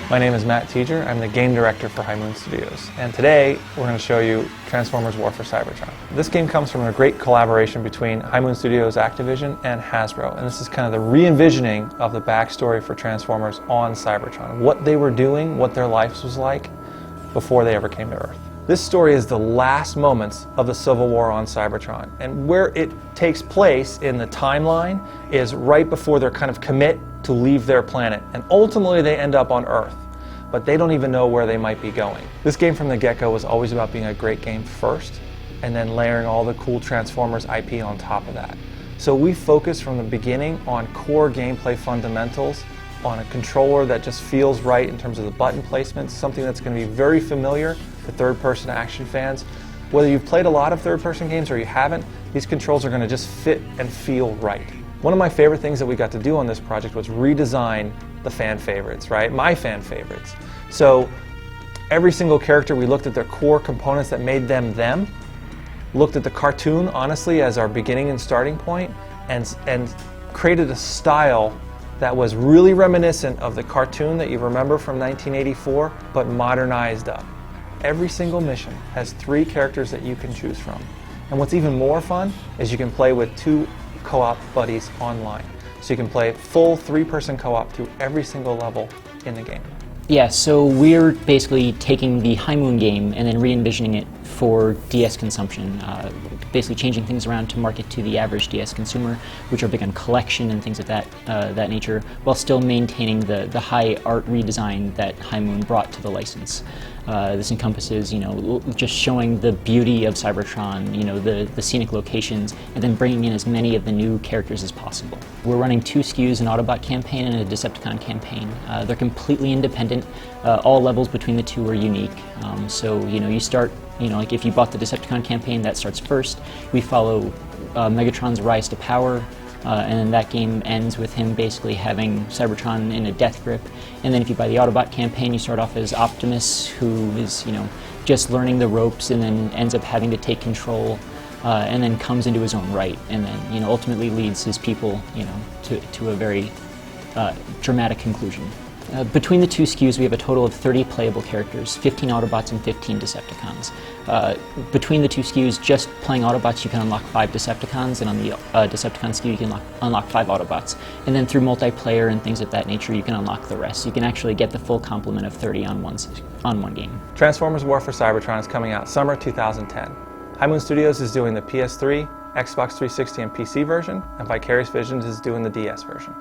My name is Matt Teager. I'm the game director for High Moon Studios. And today we're going to show you Transformers War for Cybertron. This game comes from a great collaboration between High Moon Studios, Activision, and Hasbro. And this is kind of the re-envisioning of the backstory for Transformers on Cybertron. What they were doing, what their lives was like before they ever came to Earth. This story is the last moments of the Civil War on Cybertron. And where it takes place in the timeline is right before their kind of commit to leave their planet. And ultimately they end up on Earth, but they don't even know where they might be going. This game from the get-go was always about being a great game first, and then layering all the cool Transformers IP on top of that. So we focused from the beginning on core gameplay fundamentals, on a controller that just feels right in terms of the button placements, something that's going to be very familiar to third-person action fans. Whether you've played a lot of third-person games or you haven't, these controls are going to just fit and feel right. One of my favorite things that we got to do on this project was redesign the fan favorites, right? My fan favorites. So every single character, we looked at their core components that made them them, looked at the cartoon, honestly, as our beginning and starting point, and created a style that was really reminiscent of the cartoon that you remember from 1984, but modernized up. Every single mission has 3 characters that you can choose from. And what's even more fun is you can play with 2 co-op buddies online. So you can play full 3-person co-op through every single level in the game. Yeah, so we're basically taking the High Moon game and then re-envisioning it for DS consumption, basically changing things around to market to the average DS consumer, which are big on collection and things of that nature, while still maintaining the high art redesign that High Moon brought to the license. This encompasses, just showing the beauty of Cybertron, the scenic locations, and then bringing in as many of the new characters as possible. We're running 2 SKUs, an Autobot campaign and a Decepticon campaign. They're completely independent. All levels between the 2 are unique. So, you start, like if you bought the Decepticon campaign, that starts first. We follow Megatron's rise to power. And then that game ends with him basically having Cybertron in a death grip. And then if you buy the Autobot campaign, you start off as Optimus, who is, just learning the ropes and then ends up having to take control and then comes into his own right and then, ultimately leads his people, to a very dramatic conclusion. Between the 2 SKUs, we have a total of 30 playable characters, 15 Autobots and 15 Decepticons. Between the 2 SKUs, just playing Autobots, you can unlock 5 Decepticons, and on the Decepticon SKU, you can unlock 5 Autobots. And then through multiplayer and things of that nature, you can unlock the rest. You can actually get the full complement of 30 on one game. Transformers War for Cybertron is coming out summer 2010. High Moon Studios is doing the PS3, Xbox 360, and PC version, and Vicarious Visions is doing the DS version.